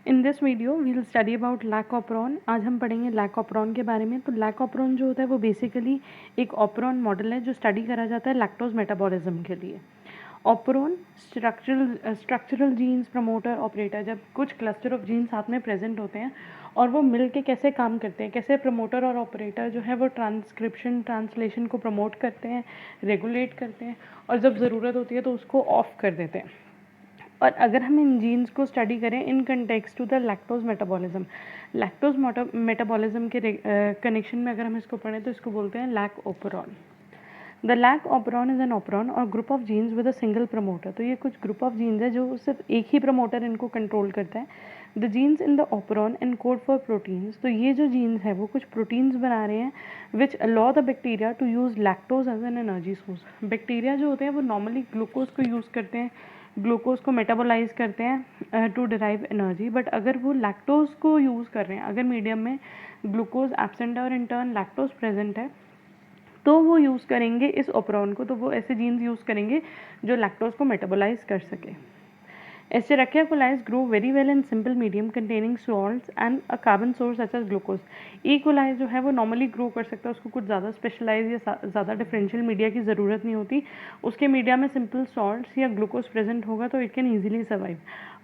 In this video we will study about lac operon. आज हम पढ़ेंगे लैक ऑपरॉन के बारे में। तो लैक ऑपरॉन जो होता है वो बेसिकली एक ऑपरॉन मॉडल है जो स्टडी करा जाता है लैक्टोज मेटाबॉलिज्म के लिए। Operon structural genes promoter operator, जब कुछ क्लस्टर ऑफ जीन्स साथ में प्रेजेंट होते हैं और वो मिल के कैसे काम करते हैं, कैसे प्रमोटर और ऑपरेटर जो है वो ट्रांसक्रिप्शन ट्रांसलेशन को प्रमोट करते हैं, रेगुलेट करते हैं, और जब ज़रूरत होती है तो उसको ऑफ कर देते हैं। और अगर हम इन जीन्स को स्टडी करें in context to the lactose metabolism के कनेक्शन में अगर हम इसको पढ़ें तो इसको बोलते हैं lac operon. The lac operon is an operon और group of genes with a single promoter. तो ये कुछ ग्रुप ऑफ जीन्स है जो सिर्फ एक ही प्रमोटर इनको कंट्रोल करता है। The genes in the operon encode for proteins. तो ये जो जीन्स है वो कुछ प्रोटीन्स बना रहे हैं which allow the bacteria to use lactose as an energy source. Bacteria जो होते हैं वो नॉर्मली ग्लूकोज को यूज़ करते हैं, ग्लूकोज को मेटाबोलाइज करते हैं टू डिराइव एनर्जी। बट अगर वो लैक्टोज को यूज़ कर रहे हैं, अगर मीडियम में ग्लूकोज एब्सेंट है और इन टर्न लैक्टोज प्रेजेंट है, तो वो यूज़ करेंगे इस ऑपरॉन को। तो वो ऐसे जीन्स यूज़ करेंगे जो लैक्टोज को मेटाबोलाइज कर सके। Escherichia coli grow very well in simple medium containing salts and a carbon source such as glucose. E. coli जो है वो नॉर्मली ग्रो कर सकता है, उसको कुछ ज़्यादा स्पेशलाइज या ज़्यादा डिफरेंशियल मीडिया की ज़रूरत नहीं होती। उसके मीडिया में सिंपल सॉल्ट्स या ग्लूकोज प्रेजेंट होगा तो it can easily survive.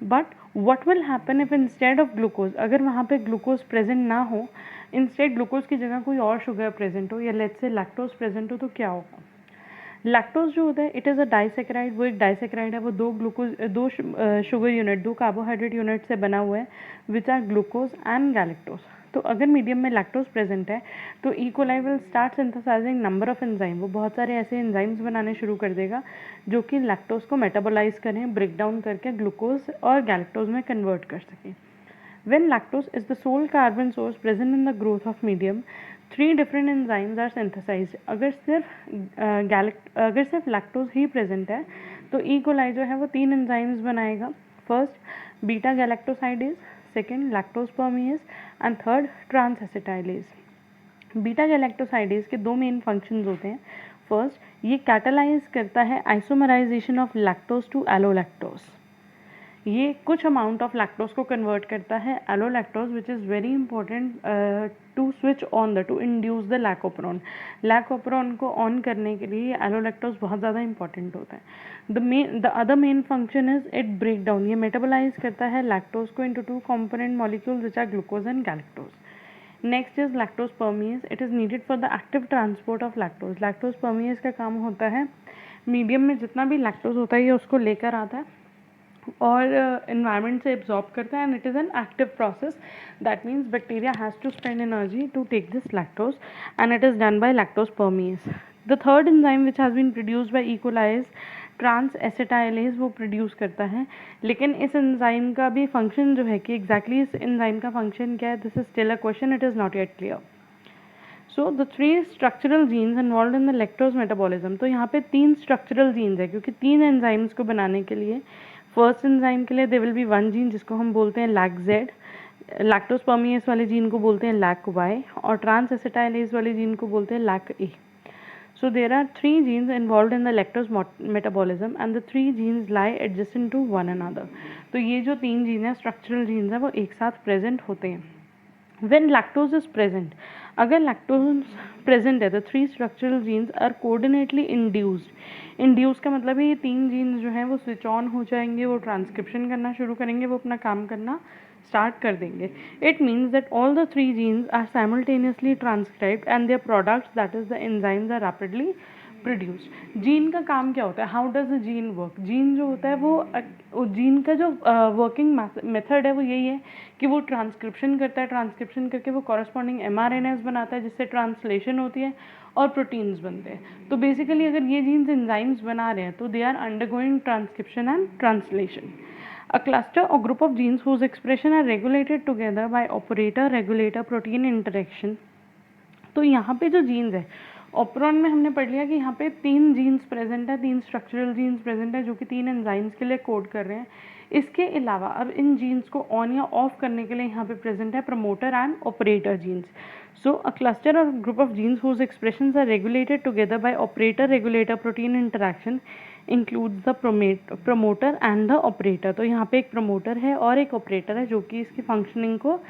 But what will happen if instead of glucose, अगर वहाँ पे ग्लूकोज प्रेजेंट ना हो, इंस्टेड ग्लूकोज की जगह कोई और शुगर प्रेजेंट हो या लेट्स से लैक्टोज प्रेजेंट हो, तो क्या होगा? लैक्टोज जो होता है इट इज़ अ डाइसेक्राइड। वो एक डाइसेक्राइड है, वो दो शुगर यूनिट, दो कार्बोहाइड्रेट यूनिट से बना हुआ है which are glucose and galactose. तो अगर मीडियम में लैक्टोज प्रेजेंट है तो E coli will start synthesizing number of enzyme. वो बहुत सारे ऐसे एंजाइम्स बनाने शुरू कर देगा जो कि लैक्टोज को मेटाबोलाइज करें, ब्रेक डाउन करके ग्लूकोज और गैलेक्टोज में कन्वर्ट कर सकें। When lactose is the sole carbon source present in the growth of medium, three different enzymes are synthesized. अगर सिर्फ लैक्टोज ही प्रेजेंट है तो ई कोलाई जो है वो 3 एंजाइम्स बनाएगा। First beta galactosidase, second lactose permease and third transacetylase. Beta galactosidase के दो मेन फंक्शंस होते हैं। फर्स्ट, ये कैटालाइज करता है isomerisation of lactose to allolactose. ये कुछ अमाउंट ऑफ लैक्टोज को कन्वर्ट करता है allolactose which is very important to switch on to induce the lac operon. Lac operon को ऑन करने के लिए एलोलैक्टोज बहुत ज़्यादा इंपॉर्टेंट होता है। The other main function is it break down. ये मेटाबोलाइज करता है लैक्टोज को into 2 component molecules which are glucose and galactose. Next is lactose परमिएज। It is needed for the active transport of lactose. Lactose परमिएज का काम होता है medium में जितना भी लैक्टोज होता है ये उसको लेकर आता है और इन्वायरमेंट से एब्जॉर्ब करता है and it is an active process. That means bacteria has to spend energy to take this lactose and it is done by lactose permease. The third enzyme which has been produced by E coli is transacetylase. वो produce करता है, लेकिन इस enzyme का भी function जो है कि एग्जैक्टली इस एंजाइम का फंक्शन क्या है, this is still a question, it is not yet clear. So the 3 structural jeans involve in the lactose metabolism. तो यहाँ पे 3 स्ट्रक्चरल जीन्स है क्योंकि 3 एंजाइम्स को बनाने के लिए फर्स्ट एंजाइम के लिए दे विल बी 1 जीन जिसको हम बोलते हैं लैक जेड, लैक्टोज परमिएज वाले जीन को बोलते हैं लैक वाई और ट्रांस एसिटाइलेज वाले जीन को बोलते हैं lac A. So there are 3 genes involved in the lactose metabolism and the 3 genes lie adjacent to one another. तो ये जो 3 जीन है स्ट्रक्चरल जीन्स है वो एक साथ प्रेजेंट होते हैं। When lactose is present, अगर लैक्टोज प्रेजेंट है तो 3 structural genes are coordinately induced. Induce का मतलब है ये 3 जीन्स जो हैं वो स्विच ऑन हो जाएंगे, वो ट्रांसक्रिप्शन करना शुरू करेंगे, वो अपना काम करना स्टार्ट कर देंगे। It means that all the 3 genes are simultaneously transcribed and their products that is the enzymes are rapidly produced. Gene का काम क्या होता है? How does the gene work? Gene जो होता है वो जीन का जो वर्किंग मेथड है वो यही है कि वो ट्रांसक्रिप्शन करता है, ट्रांसक्रिप्शन करके वो कॉरस्पॉन्डिंग mRNAs बनाता है जिससे ट्रांसलेशन होती है और प्रोटीन्स बनते हैं। तो बेसिकली अगर ये जीन्स एंजाइम्स बना रहे हैं तो they are undergoing transcription and translation. A cluster or group of genes whose expression are regulated together by operator-regulator protein interaction। तो यहाँ पे जो जीन्स है ऑपरॉन में हमने पढ़ लिया कि यहाँ पे 3 जीन्स प्रेजेंट है, 3 स्ट्रक्चरल जीन्स प्रेजेंट है जो कि 3 एंजाइम्स के लिए कोड कर रहे हैं। इसके अलावा अब इन जीन्स को ऑन या ऑफ करने के लिए यहाँ पे प्रेजेंट है promoter and operator genes. So a cluster और group of genes whose expressions are regulated together by operator regulator protein interaction includes the promoter and the operator. तो यहाँ पे एक promoter है और एक operator है जो कि इसकी functioning को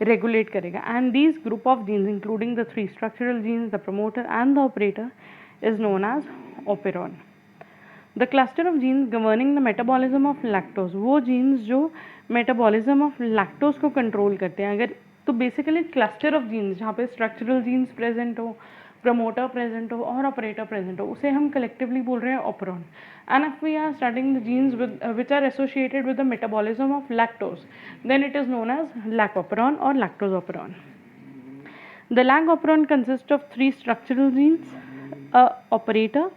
regulate करेगा. And these group of genes including the 3 structural genes, the promoter and the operator is known as operon. The cluster of genes governing the metabolism of lactose, वो genes जो metabolism of lactose को control करते हैं. अगर तो basically cluster of genes जहाँ पे structural genes present हो, promoter present हो और operator present हो, उसे हम collectively बोल रहे हैं operon. And if we are studying the genes which are associated with the metabolism of lactose, then it is known as lacoperon or lactosoperon. The lacoperon consists of 3 structural genes, a operator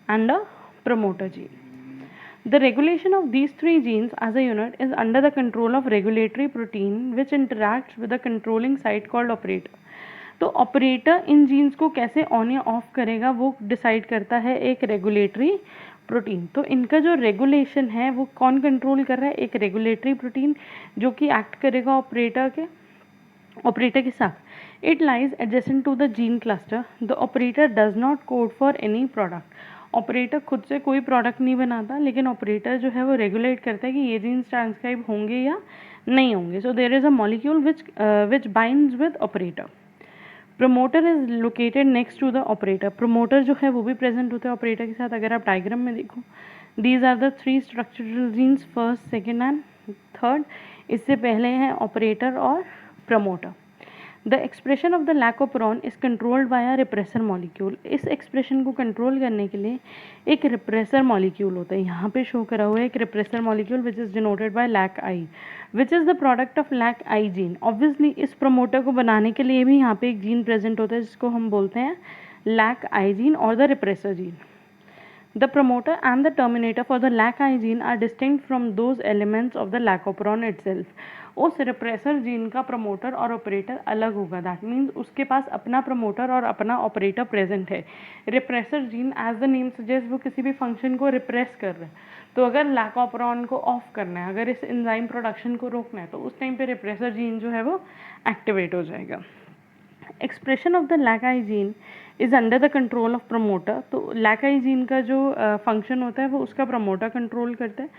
and a promoter gene. The regulation of these 3 genes as a unit is under the control of regulatory protein which interacts with the controlling site called operator. तो operator इन genes को कैसे on या of करेगा वो decide करता है एक regulatory protein. तो इनका जो रेगुलेशन है वो कौन कंट्रोल कर रहा है? एक रेगुलेटरी प्रोटीन जो कि एक्ट करेगा ऑपरेटर के साथ. It lies adjacent to the gene cluster. The operator does not code for any product. Operator खुद से कोई प्रोडक्ट नहीं बनाता, लेकिन ऑपरेटर जो है वो रेगुलेट करता है कि ये जीन्स ट्रांसक्राइब होंगे या नहीं होंगे. So there is a molecule which binds with operator. Promoter is located next to the operator. Promoter जो है वो भी प्रेजेंट होता है ऑपरेटर के साथ. अगर आप डायग्राम में देखो, these are the 3 structural genes, first, second and third. इससे पहले हैं ऑपरेटर और promoter. The expression of the lac operon is controlled by a repressor molecule. इस एक्सप्रेशन को कंट्रोल करने के लिए एक रिप्रेसर मॉलिक्यूल होता है. यहाँ पे शो करा हुआ है एक repressor molecule which is denoted by lac I, which is the product of lac I gene. Obviously इस प्रमोटर को बनाने के लिए भी यहाँ पे एक जीन प्रेजेंट होता है जिसको हम बोलते हैं लैक आई जीन और the repressor gene. The promoter and the terminator for the LAC-I gene are distinct from those elements of the lacoperon itself. उस रिप्रेसर जीन का प्रमोटर और ऑपरेटर अलग होगा. दैट मीन्स उसके पास अपना प्रमोटर और अपना ऑपरेटर प्रेजेंट है. Repressor gene as the name suggest वो किसी भी फंक्शन को रिप्रेस कर रहा है. तो अगर लैकोपेरॉन को ऑफ करना है, अगर इस एंजाइम प्रोडक्शन को रोकना है, तो उस टाइम पे रिप्रेसर जीन जो है वो एक्टिवेट हो जाएगा. Expression of the lac I gene is under the control of promoter. तो लैक-आई जीन का जो फंक्शन होता है वो उसका प्रमोटर कंट्रोल करता है.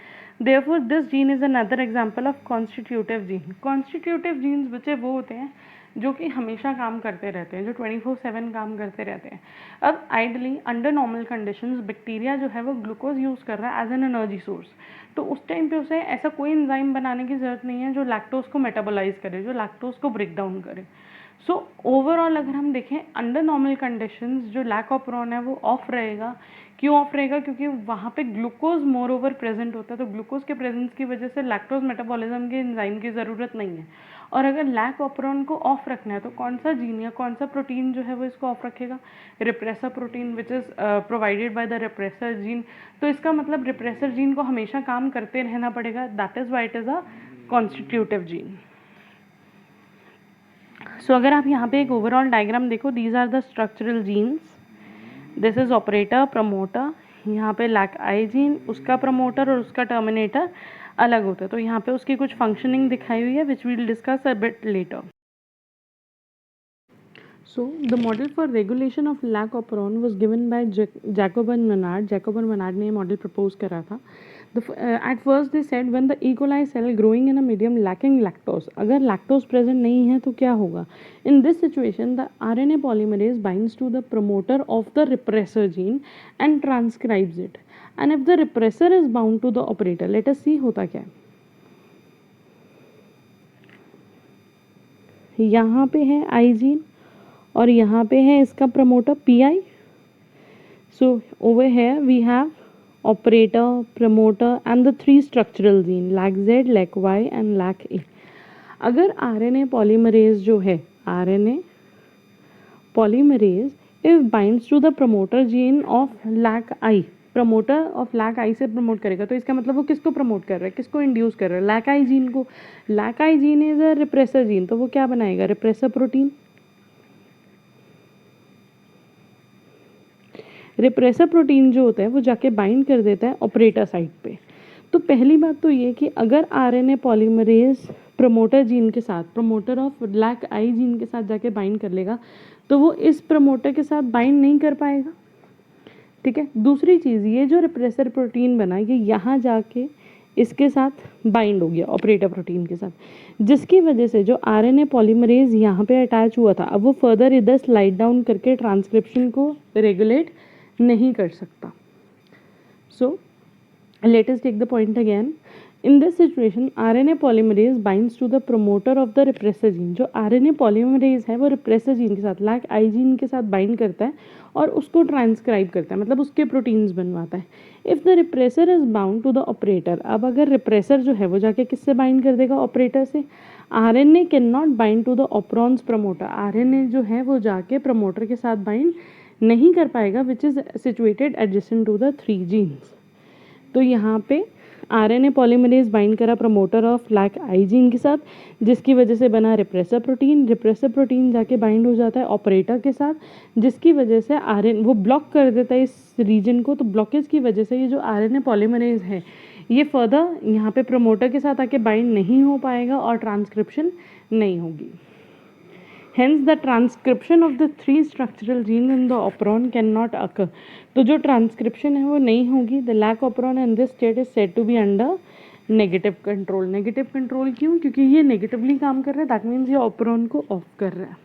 Therefore this gene is another example of constitutive gene. Constitutive genes बच्चे वो होते हैं जो कि हमेशा काम करते रहते हैं, जो 24/7 काम करते रहते हैं. अब ideally under normal conditions bacteria जो है वो ग्लूकोज यूज़ कर रहा है एज एन एनर्जी सोर्स. तो उस टाइम पे उसे ऐसा कोई एंजाइम बनाने की ज़रूरत नहीं है जो लैक्टोज को मेटाबोलाइज करे, जो लैक्टोज को ब्रेक डाउन करे. सो ओवरऑल अगर हम देखें अंडर नॉर्मल कंडीशंस जो लैकोपेरॉन है वो ऑफ रहेगा. क्यों ऑफ रहेगा? क्योंकि वहाँ पे ग्लूकोज मोर ओवर प्रेजेंट होता है. तो ग्लूकोज के प्रेजेंस की वजह से लैक्टोज मेटाबॉलिज्म के एंजाइम की ज़रूरत नहीं है. और अगर लैकोपेरॉन को ऑफ रखना है तो कौन सा जीन या कौन सा प्रोटीन जो है वो इसको ऑफ रखेगा? Repressor protein which is provided by the repressor gene. तो इसका मतलब रिप्रेसर जीन को हमेशा काम करते रहना पड़ेगा. That is why it is a constitutive gene. So अगर आप यहाँ पे एक ओवरऑल डायग्राम देखो, these are the structural genes. This is operator, promoter. यहाँ पे लैक आई जीन, उसका प्रमोटर और उसका टर्मिनेटर अलग होता है. तो यहाँ पे उसकी कुछ फंक्शनिंग दिखाई हुई है which we will discuss a bit later. So the model for regulation of lactoperon was given by Jacob and Menard. Jacob and Menard ने मॉडल प्रपोज करा था. At first they said when the E. coli cell growing in a medium lacking lactose, अगर lactose present नहीं है तो क्या होगा? In this situation the RNA polymerase binds to the promoter of the repressor gene and transcribes it. And if the repressor is bound to the operator, let us see होता क्या है. यहाँ पे है I gene और यहाँ पे है इसका promoter PI. So over here we have operator, promoter and the 3 structural gene LAC-Z, LAC-Y and LAC-A. अगर RNA polymerase जो है, RNA polymerase if binds to the promoter gene of LAC-I, promoter of LAC-I से promote करेगा, तो इसका मतलब वो किसको प्रमोट कर रहा है, किसको इंड्यूस कर रहा है? LAC-I जीन को. LAC-I gene is a repressor gene, तो वो क्या बनाएगा? Repressor protein. रिप्रेसर प्रोटीन जो होता है वो जाके बाइंड कर देता है ऑपरेटर साइट पे. तो पहली बात तो ये कि अगर आरएनए पॉलीमरेज प्रमोटर जीन के साथ, promoter of lac I gene के साथ जाके बाइंड कर लेगा, तो वो इस प्रमोटर के साथ बाइंड नहीं कर पाएगा. ठीक है। दूसरी चीज़, ये जो रिप्रेसर प्रोटीन बना ये यहाँ जाके इसके साथ बाइंड हो गया ऑपरेटर प्रोटीन के साथ, जिसकी वजह से जो आरएनए पॉलीमरेज यहाँ पे अटैच हुआ था अब वो फर्दर इधर स्लाइड डाउन करके ट्रांसक्रिप्शन को रेगुलेट नहीं कर सकता। सो let us take the point again. In this situation, RNA polymerase binds to the promoter of the repressor gene. जो RNA polymerase है वो repressor gene के साथ LAC-I gene के साथ bind करता है और उसको ट्रांसक्राइब करता है, मतलब उसके प्रोटीन्स बनवाता है। If the repressor is bound to the operator, अब अगर रिप्रेसर जो है वो जाके किससे बाइंड कर देगा? ऑपरेटर से। RNA can not bind to the operon's promoter, RNA जो है वो जाके प्रमोटर के साथ बाइंड नहीं कर पाएगा, which is situated adjacent to the 3 genes. तो यहाँ पे आरएनए पॉलीमरेज बाइंड करा प्रमोटर ऑफ LAC-I जीन के साथ, जिसकी वजह से बना रिप्रेसर प्रोटीन। रिप्रेसर प्रोटीन जाके बाइंड हो जाता है ऑपरेटर के साथ, जिसकी वजह से आरएन वो ब्लॉक कर देता है इस रीजन को। तो ब्लॉकेज की वजह से ये जो आरएनए पॉलीमरेज है ये फर्दर यहाँ पे प्रमोटर के साथ आके बाइंड नहीं हो पाएगा और ट्रांसक्रिप्शन नहीं होगी। Hence the transcription of the 3 structural genes in the operon cannot occur. तो जो ट्रांसक्रिप्शन है वो नहीं होगी। The lac operon in this state is said to be under negative control. Negative control क्यों? क्योंकि ये नेगेटिवली काम कर रहा है, दैट मीन्स ये ऑपरॉन को ऑफ कर रहा है।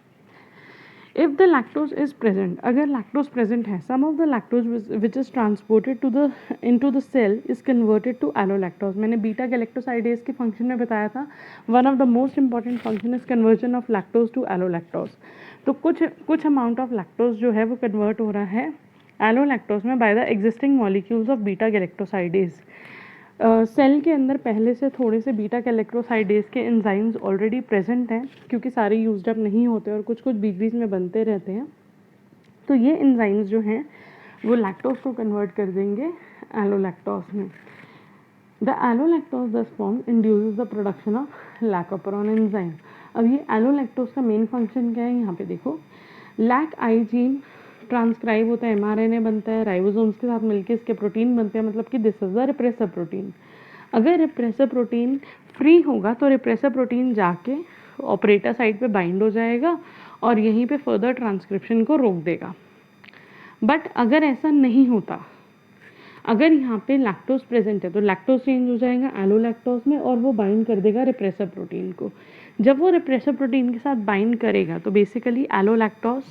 If the lactose is present, अगर लैक्टोज प्रेजेंट है, some of the lactose which is transported to the into the cell is converted to allolactose. मैंने बीटा गैलेक्टोसाइडेज के फंक्शन में बताया था, one of the most important function is conversion of lactose to allolactose. तो कुछ amount of lactose जो है वो कन्वर्ट हो रहा है एलोलैक्टोज में by the existing molecules of beta galactosidase. Cell के अंदर पहले से थोड़े से बीटा गैलेक्टोसाइडेज के एंजाइम्स ऑलरेडी प्रेजेंट हैं, क्योंकि सारे यूज्ड अप नहीं होते और कुछ कुछ बीच बीच में बनते रहते हैं। तो ये एंजाइम्स जो हैं वो लैक्टोज को कन्वर्ट कर देंगे एलोलैक्टोज में। द एलोलैक्टोज दस form induces the production of lac operon enzyme. अब ये एलोलैक्टोज का मेन फंक्शन क्या है, यहाँ पे देखो, LAC-I जीन ट्रांसक्राइब होता है, mRNA बनता है, राइबोसोम्स के साथ मिलकर इसके प्रोटीन बनते हैं, मतलब कि this is the repressor protein. अगर रिप्रेसर प्रोटीन फ्री होगा तो रिप्रेसर प्रोटीन जाके ऑपरेटर साइड पे बाइंड हो जाएगा और यहीं पे फर्दर ट्रांसक्रिप्शन को रोक देगा। बट अगर ऐसा नहीं होता, अगर यहाँ पे लैक्टोज प्रेजेंट है तो लैक्टोज चेंज हो जाएगा एलोलैक्टोज में और वो बाइंड कर देगा रिप्रेसर प्रोटीन को। जब वो रिप्रेसर प्रोटीन के साथ बाइंड करेगा तो बेसिकली एलोलैक्टोज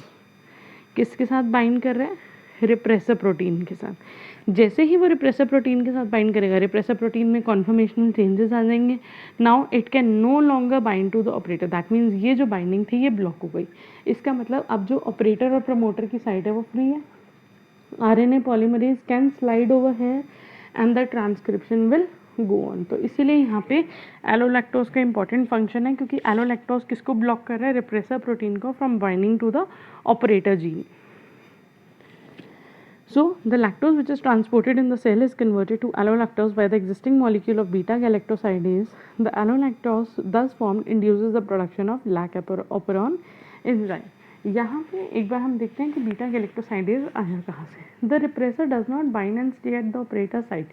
किसके साथ बाइंड कर रहा है? रिप्रेसर प्रोटीन के साथ। जैसे ही वो रिप्रेसर प्रोटीन के साथ बाइंड करेगा, रिप्रेसर प्रोटीन में कॉन्फर्मेशनल चेंजेस आ जाएंगे। Now it can no longer bind to the operator, that means ये जो बाइंडिंग थी ये ब्लॉक हो गई। इसका मतलब अब जो ऑपरेटर और प्रमोटर की साइड है वो फ्री है। RNA polymerase can slide over है and the transcription will go on. तो इसीलिए यहाँ पे एलोलैक्टोज का इंपॉर्टेंट फंक्शन है, क्योंकि एलोलैक्टोज किसको ब्लॉक कर रहा है? रिप्रेसर प्रोटीन को from binding to the operator gene. So the lactose which is transported in the cell is converted to allolactose by the existing molecule of beta galactosidase. The allolactose thus formed induces the production of lac operon enzyme. यहाँ पे एक बार हम देखते हैं कि beta galactosidase आया कहाँ से। The repressor does not bind and stay at the operator side.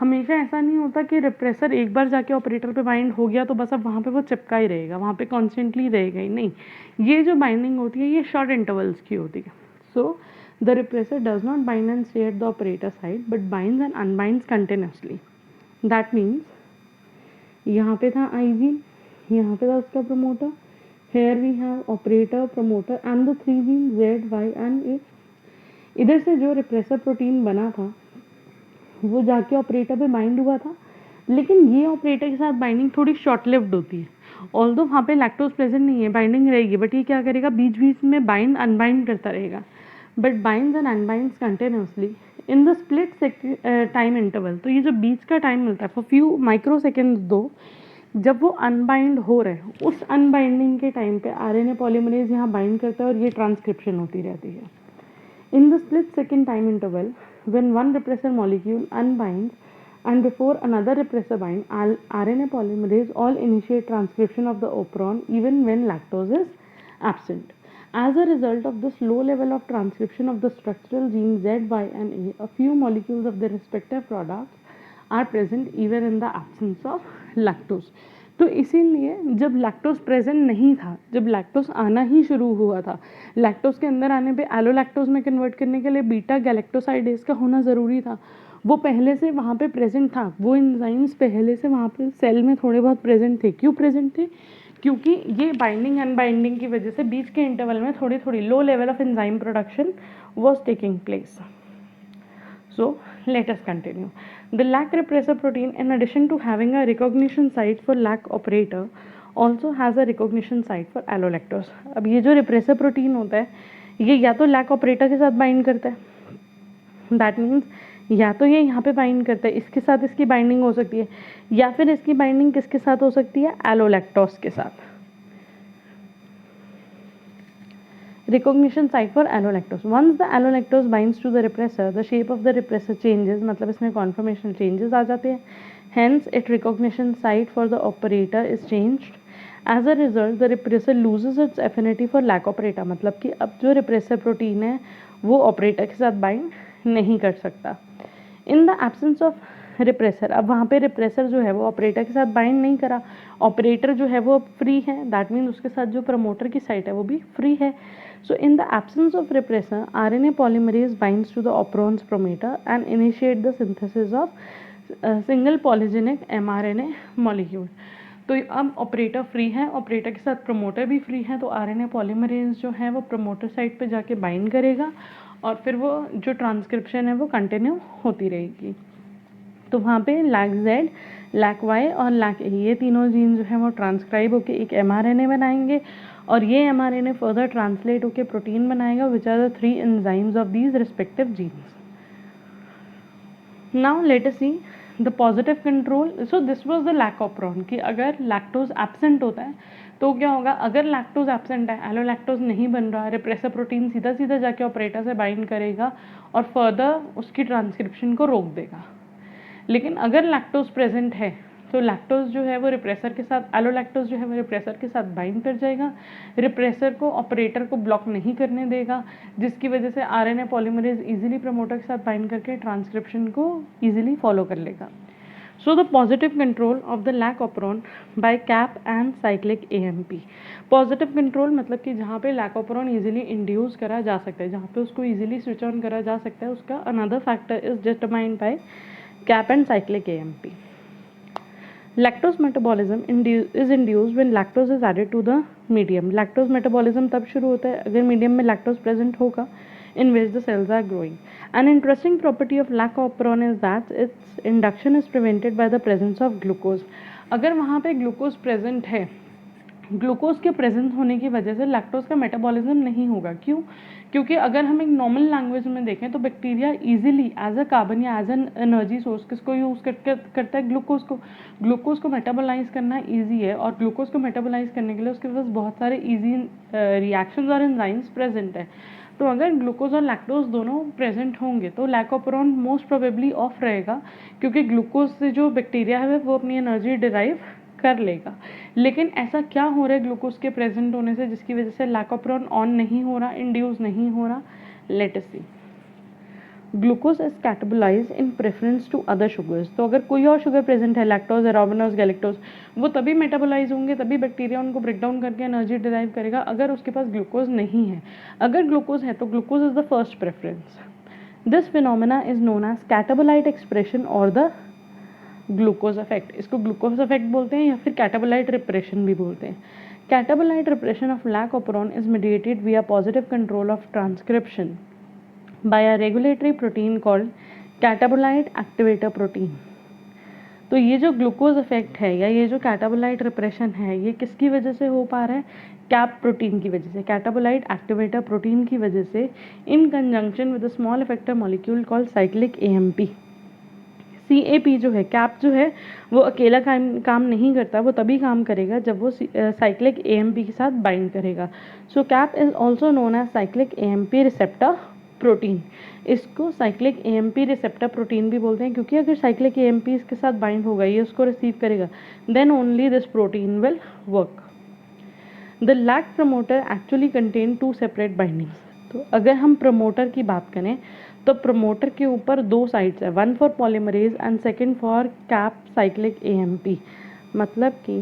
हमेशा ऐसा नहीं होता कि रिप्रेसर एक बार जाके ऑपरेटर पे बाइंड हो गया तो बस अब वहाँ पे वो चिपका ही रहेगा, वहाँ पे कॉन्स्टेंटली रहेगा ही नहीं। ये जो बाइंडिंग होती है ये शॉर्ट इंटरवल्स की होती है। सो the repressor does not bind and stay at the operator side but binds and unbinds continuously. That means यहाँ पे था I gene, यहाँ पे था उसका promoter, here we have operator, promoter and the 3 genes Z, Y and A. इधर से जो repressor प्रोटीन बना था वो जाके ऑपरेटर पे बाइंड हुआ था, लेकिन ये ऑपरेटर के साथ बाइंडिंग थोड़ी शॉर्ट लिव्ड होती है। ऑल्दो वहाँ पे लैक्टोज प्रेजेंट नहीं है, बाइंडिंग रहेगी, बट ये क्या करेगा? बीच बीच में बाइंड अनबाइंड करता रहेगा, but binds and unbinds continuously in the split time interval. तो ये जो बीच का टाइम मिलता है for few microseconds दो, जब वो अनबाइंड हो रहे हैं उस अनबाइंडिंग के टाइम पे आरएनए पॉलीमरेज यहाँ बाइंड करता है और ये ट्रांसक्रिप्शन होती रहती है। In the split second time interval, when one repressor molecule unbinds and before another repressor bind, RNA polymerase all initiate transcription of the operon even when lactose is absent. As a result of this low level of transcription of the structural genes Z, Y and A, a few molecules of their respective products are present even in the absence of lactose. तो इसीलिए जब lactose present नहीं था, जब lactose आना ही शुरू हुआ था, लैक्टोज के अंदर आने पे एलोलैक्टोज में कन्वर्ट करने के लिए बीटा गैलेक्टोसाइडेज का होना ज़रूरी था। वो पहले से वहाँ पे प्रेजेंट था, वो एंजाइम्स पहले से वहाँ पे सेल में थोड़े बहुत प्रेजेंट थे। क्यों प्रेजेंट थे? क्योंकि ये बाइंडिंग अनबाइंडिंग की वजह से बीच के इंटरवल में थोड़ी थोड़ी low level of enzyme production was taking place. So let us continue. The lac repressor protein, in addition to having a recognition site for lac operator, also has a recognition site for allolactose. अब ये जो repressor protein होता है, ये या तो lac operator के साथ बाइंड करता है, that means या तो ये यहाँ पे बाइंड करता है, इसके साथ इसकी बाइंडिंग हो सकती है, या फिर इसकी बाइंडिंग किसके साथ हो सकती है? allolactose के साथ। Recognition site for allolactose. Once the allolactose binds to the repressor, the shape of the repressor changes, मतलब इसमें conformational changes आ जाते हैं. Hence, its recognition site for the operator is changed. As a result, the repressor loses its affinity for lac operator. मतलब कि अब जो repressor protein है वो operator के साथ bind नहीं कर सकता. In the absence of repressor, अब वहाँ पे रिप्रेसर जो है वो ऑपरेटर के साथ बाइंड नहीं करा, ऑपरेटर जो है वो फ्री है, दैट मीन्स उसके साथ जो प्रमोटर की साइट है वो भी फ्री है. So in the absence of repressor, RNA polymerase binds to the operon's promoter and initiate the synthesis of single polygenic mRNA molecule. तो अब ऑपरेटर फ्री है, ऑपरेटर के साथ प्रमोटर भी फ्री है, तो आरएनए पॉलीमरेज जो है वो प्रमोटर साइट पे जाके बाइंड करेगा और फिर वो जो ट्रांसक्रिप्शन है वो कंटिन्यू होती रहेगी. तो वहाँ पे लैक जेड, लैक वाई और लैक ए, ये तीनों जीन जो है वो ट्रांसक्राइब होके एक एमआरएनए बनाएंगे और ये एमआरएनए फर्दर ट्रांसलेट होके प्रोटीन बनाएगा, which are the 3 enzymes of these respective genes. Now let us see the positive control. So this was the lac operon, कि अगर लैक्टोज एब्सेंट होता है तो क्या होगा? अगर लैक्टोज एब्सेंट है, एलोलैक्टोज नहीं बन रहा, रिप्रेसर प्रोटीन सीधा सीधा जाके ऑपरेटर से बाइंड करेगा और फर्दर उसकी ट्रांसक्रिप्शन को रोक देगा. लेकिन अगर लैक्टोज प्रेजेंट है तो लैक्टोज जो है वो रिप्रेसर के साथ, एलोलैक्टोज जो है वो रिप्रेसर के साथ बाइंड कर जाएगा, रिप्रेसर को ऑपरेटर को ब्लॉक नहीं करने देगा, जिसकी वजह से आरएनए पॉलीमरेज इजीली प्रमोटर के साथ बाइंड करके ट्रांसक्रिप्शन को इजीली फॉलो कर लेगा. So the positive control of the lac operon by CAP and cyclic AMP. Positive control मतलब कि जहाँ पे लैक ऑपरॉन इजीली इंड्यूस करा जा सकता है, जहाँ पे उसको इजीली स्विच ऑन करा जा सकता है, उसका another factor is determined by cap and cyclic AMP. Lactose metabolism is induced when lactose is added to the medium. Lactose metabolism तब शुरू होता है अगर मीडियम में lactose present होगा in which the cells are growing. An interesting property of lac operon is that its induction is prevented by the presence of glucose. अगर वहाँ पे glucose present है, ग्लूकोज के प्रेजेंस होने की वजह से लैक्टोज का मेटाबॉलिज्म नहीं होगा. क्यों? क्योंकि अगर हम एक नॉर्मल लैंग्वेज में देखें तो bacteria easily as a carbon या एज एन एनर्जी सोर्स किसको यूज़ करता है? ग्लूकोज को मेटाबोलाइज करना ईजी है और ग्लूकोज को मेटाबोलाइज करने के लिए उसके पास बहुत सारे ईजी रिएक्शंस और एंजाइम्स प्रेजेंट है. तो अगर ग्लूकोज और लैक्टोज दोनों प्रेजेंट होंगे तो lac operon most probably off रहेगा, क्योंकि ग्लूकोज से जो बैक्टीरिया है वो अपनी एनर्जी डिराइव कर लेगा. लेकिन ऐसा क्या हो रहा है ग्लूकोज के प्रेजेंट होने से जिसकी वजह से लैक ऑपरॉन ऑन नहीं हो रहा, इंड्यूस नहीं हो रहा? Let us see. Glucose is catabolised in preference to other sugars. तो अगर कोई और शुगर प्रेजेंट है, लैक्टोज, एराबिनोज, गैलेक्टोज, वो तभी मेटाबोलाइज होंगे, तभी बैक्टीरिया उनको ब्रेक डाउन करके एनर्जी डिराइव करेगा अगर उसके पास ग्लूकोज नहीं है. अगर ग्लूकोज है तो glucose is the first preference. This phenomena is known as catabolite expression और द ग्लूकोज इफेक्ट. इसको ग्लूकोज इफेक्ट बोलते हैं या फिर कैटाबोलाइट रिप्रेशन भी बोलते हैं. Catabolite repression of lac operon is mediated via positive control of transcription by a regulatory protein called catabolite activator protein. तो ये जो ग्लूकोज इफेक्ट है या ये जो कैटाबोलाइट रिप्रेशन है, ये किसकी वजह से हो पा रहा है? कैप प्रोटीन की वजह से, कैटाबोलाइट एक्टिवेटर प्रोटीन की वजह से, इन conjunction with a small effector molecule called cyclic AMP. CAP जो है, कैप जो है, वो अकेला काम नहीं करता, वो तभी काम करेगा जब वो साइक्लिक AMP के साथ बाइंड करेगा. So CAP is also known as cyclic AMP receptor protein. इसको साइक्लिक AMP रिसेप्टर प्रोटीन भी बोलते हैं, क्योंकि अगर साइक्लिक AMP इसके साथ बाइंड होगा, ये उसको रिसीव करेगा, then only this protein will work. The lac promoter actually contain 2 separate bindings. तो अगर हम प्रमोटर की बात करें तो प्रमोटर के ऊपर 2 साइट्स है, 1 for polymerase and second for cap cyclic AMP. मतलब कि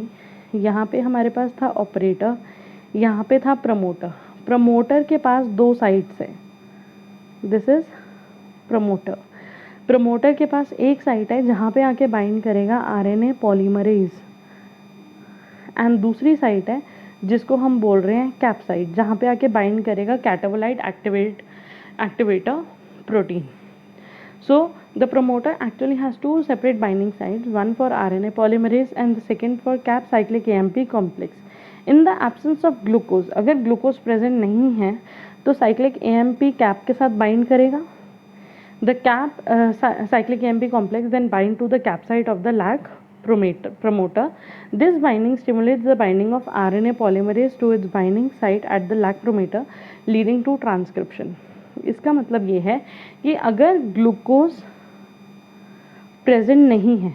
यहाँ पे हमारे पास था ऑपरेटर, यहाँ पे था प्रमोटर। प्रमोटर के पास 2 साइट्स है, दिस इज प्रमोटर। प्रमोटर के पास एक साइट है जहाँ पे आके बाइंड करेगा आरएनए पॉलीमरेज, एंड दूसरी साइट है जिसको हम बोल रहे हैं कैप साइट, जहाँ पे आके बाइंड करेगा कैटाबोलाइट activator protein. So the promoter actually has 2 separate binding sites, one for RNA polymerase and the second for cap cyclic AMP complex. In the absence of glucose, अगर ग्लूकोज प्रेजेंट नहीं है तो cyclic AMP cap के साथ bind करेगा. The cap cyclic AMP complex then bind to the cap site of the LAC promoter. This binding stimulates the binding of RNA polymerase to its binding site at the LAC promoter, leading to transcription. इसका मतलब ये है कि अगर glucose present नहीं है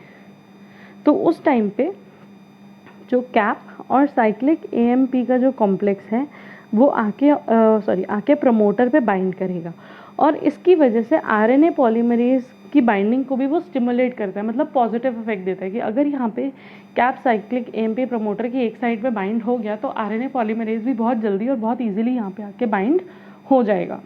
तो उस टाइम पे जो कैप और साइक्लिक AMP का जो कॉम्प्लेक्स है वो आके प्रमोटर पे बाइंड करेगा, और इसकी वजह से RNA पॉलीमरेज की बाइंडिंग को भी वो स्टिमुलेट करता है, मतलब पॉजिटिव इफेक्ट देता है कि अगर यहाँ पे कैप साइक्लिक AMP प्रमोटर की एक साइड पे बाइंड हो गया तो RNA पॉलीमरेज भी बहुत जल्दी और बहुत ईजिली यहाँ पे आके बाइंड हो जाएगा.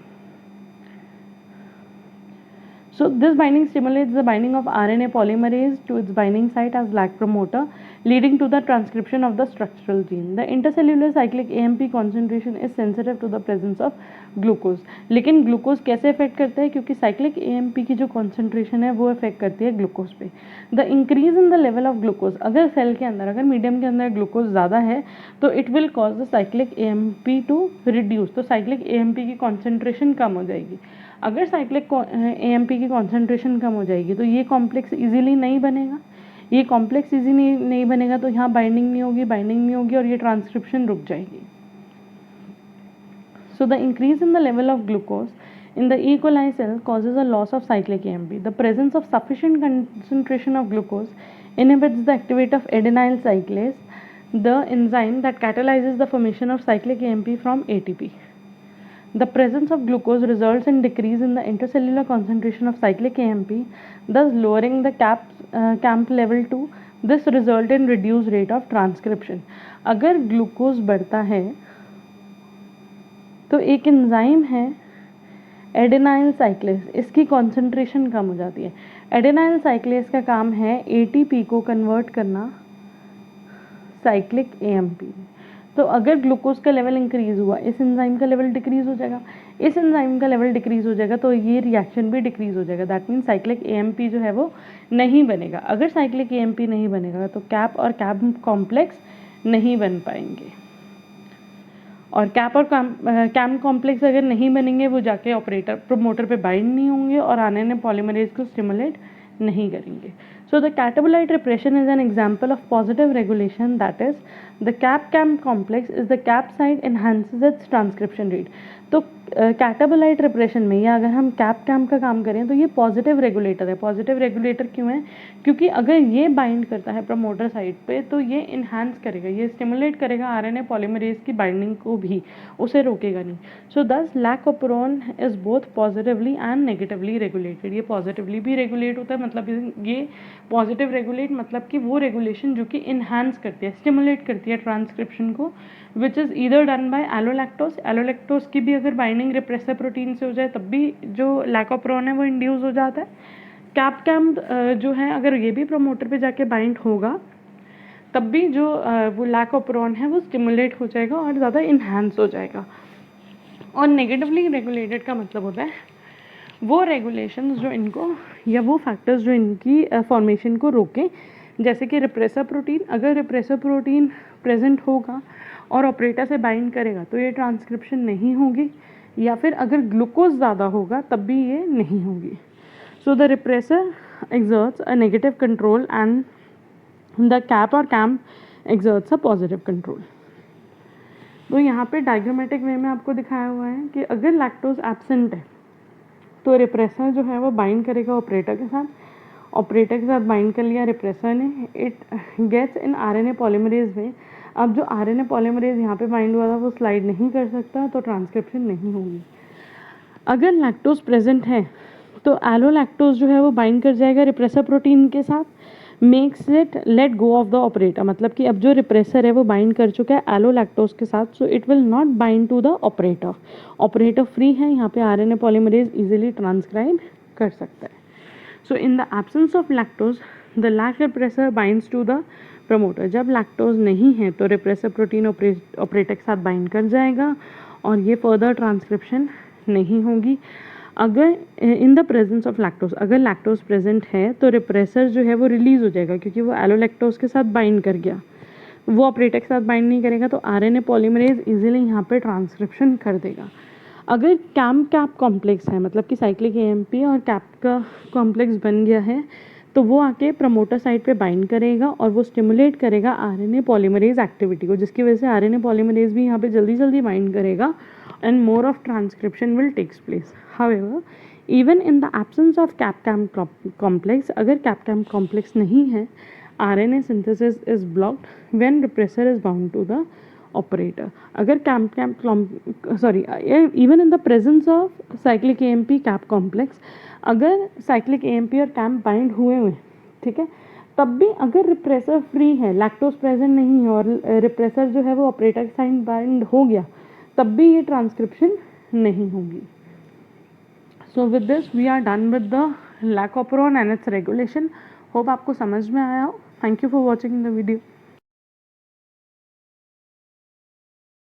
So this binding stimulates the binding of RNA polymerase to its binding site as LAC promoter, leading to the transcription of the structural gene. The intercellular cyclic AMP concentration is sensitive to the presence of glucose. लेकिन glucose कैसे effect करता है, क्योंकि cyclic AMP की जो concentration है वो effect करती है ग्लूकोज पे. The increase in the level of glucose, अगर सेल के अंदर, अगर मीडियम के अंदर ग्लूकोज ज़्यादा है तो it will cause the cyclic AMP to reduce, तो साइक्लिक AMP की कॉन्सेंट्रेशन कम हो जाएगी. अगर साइक्लिक AMP की कॉन्सेंट्रेशन कम हो जाएगी तो ये कॉम्प्लेक्स इजीली नहीं बनेगा, ये कॉम्प्लेक्स इजीली नहीं बनेगा तो यहाँ बाइंडिंग नहीं होगी और ये ट्रांसक्रिप्शन रुक जाएगी. So the increase in the level of glucose in the E. coli cell causes a loss of cyclic AMP. The presence of sufficient concentration of glucose inhibits the activity of adenyl cyclase, the enzyme that catalyzes the formation of cyclic AMP from ATP. The presence of glucose results in decrease in the intercellular concentration of cyclic AMP, thus lowering the CAMP level 2. This result in reduced rate of transcription. अगर glucose बढ़ता है तो एक enzyme है एडेनाइल cyclase, इसकी concentration कम हो जाती है. एडेनाइल साइक्लेस का काम है ATP को कन्वर्ट करना साइक्लिक AMP. तो अगर ग्लूकोज का लेवल इंक्रीज हुआ, इस एंजाइम का लेवल डिक्रीज हो जाएगा, इस एंजाइम का लेवल डिक्रीज हो जाएगा तो ये रिएक्शन भी डिक्रीज हो जाएगा. दैट मीन्स साइक्लिक AMP जो है वो नहीं बनेगा. अगर साइक्लिक AMP नहीं बनेगा तो कैप और कैप कॉम्प्लेक्स नहीं बन पाएंगे, और कैप और कैम कॉम्प्लेक्स अगर नहीं बनेंगे वो जाके ऑपरेटर प्रमोटर पे बाइंड नहीं होंगे और RNA पॉलीमरेज को स्टिमुलेट नहीं करेंगे. So the catabolite repression is an example of positive regulation, that is the cap-cam complex is the cap site enhances its transcription rate. तो कैटाबोलाइट रिप्रेशन में, या अगर हम कैप कैम का काम करें तो ये पॉजिटिव रेगुलेटर है. पॉजिटिव रेगुलेटर क्यों है, क्योंकि अगर ये बाइंड करता है प्रमोटर साइट पे तो ये इन्हांस करेगा, ये स्टिमुलेट करेगा RNA पॉलीमरेज की बाइंडिंग को भी, उसे रोकेगा नहीं. So this lac operon is both positively and negatively regulated. ये पॉजिटिवली भी रेगुलेट होता है, मतलब ये पॉजिटिव रेगुलेट मतलब कि वो रेगुलेशन जो कि इन्हांस करती है, स्टिमुलेट करती है ट्रांसक्रिप्शन को, which is either done by allolactose. Allolactose की भी अगर बाइंडिंग रिप्रेसर प्रोटीन से हो जाए तब भी जो लैकोप्रोन है वो इंड्यूस हो जाता है. कैप कैम जो है अगर ये भी प्रमोटर पे जाके बाइंड होगा तब भी जो वो लैकोप्रोन है वो स्टिमुलेट हो जाएगा और ज़्यादा इन्हांस हो जाएगा. और नेगेटिवली रेगुलेटेड का मतलब होता है वो रेगुलेशंस जो इनको, या वो फैक्टर्स जो इनकी फॉर्मेशन को रोकें, जैसे कि रिप्रेसर प्रोटीन. अगर रिप्रेसर प्रोटीन प्रेजेंट होगा और ऑपरेटर से बाइंड करेगा तो ये ट्रांसक्रिप्शन नहीं होगी, या फिर अगर ग्लूकोज ज़्यादा होगा तब भी ये नहीं होगी. So the repressor exerts a negative control and the cap or cam exerts a positive control. तो यहाँ पे डायग्रामेटिक वे में आपको दिखाया हुआ है कि अगर लैक्टोज एब्सेंट है तो रिप्रेसर जो है वो बाइंड करेगा ऑपरेटर के साथ, ऑपरेटर के साथ बाइंड कर लिया रिप्रेसर ने, it gets in RNA polymerase में. अब जो RNA पॉलीमरेज यहाँ पे बाइंड हुआ था वो स्लाइड नहीं कर सकता तो ट्रांसक्रिप्शन नहीं होगी. अगर लैक्टोज प्रेजेंट है तो एलोलैक्टोज जो है वो बाइंड कर जाएगा रिप्रेसर प्रोटीन के साथ, makes it let go of the operator, मतलब कि अब जो रिप्रेसर है वो बाइंड कर चुका है एलोलैक्टोज के साथ, so it will not bind to the operator. Operator free है, यहाँ पे आरएनए पॉलीमरेज इजीली ट्रांसक्राइब कर सकता है. So in the absence of lactose the lac repressor binds to the promoter. जब लैक्टोज नहीं है तो रिप्रेसर प्रोटीन ऑपरेटर के साथ बाइंड कर जाएगा और ये फर्दर ट्रांसक्रिप्शन नहीं होगी. अगर in the presence of lactose, अगर लैक्टोज प्रेजेंट है तो रिप्रेसर जो है वो रिलीज हो जाएगा क्योंकि वो एलोलैक्टोज के साथ बाइंड कर गया. वो ऑपरेटर के साथ बाइंड नहीं करेगा तो आरएनए पॉलीमरेज इजीली यहाँ पे ट्रांसक्रिप्शन कर देगा. अगर कैप कॉम्प्लेक्स है, मतलब कि साइक्लिक एएमपी और कैप का कॉम्प्लेक्स बन गया है, तो वो आके प्रमोटर साइड पे बाइंड करेगा और वो स्टिमुलेट करेगा आरएनए पॉलीमरेज एक्टिविटी को, जिसकी वजह से आरएनए पॉलीमरेज भी यहाँ पे जल्दी जल्दी बाइंड करेगा and more of transcription will takes place. However, even in the absence of CAP-CAM complex, अगर CAP-CAM complex नहीं है, RNA synthesis is blocked when repressor is bound to the operator. अगर even in the presence of cyclic AMP CAP complex, अगर cyclic AMP और CAP bind हुए, ठीक है, तब भी अगर रिप्रेसर फ्री है, लैक्टोज प्रेजेंट नहीं है और रिप्रेसर जो है वो ऑपरेटर के साथ बाइंड हो गया, तब भी ये ट्रांसक्रिप्शन नहीं होगी. So with this we are done with the lac operon and its regulation. Hope आपको समझ में आया हो. Thank you for watching the video.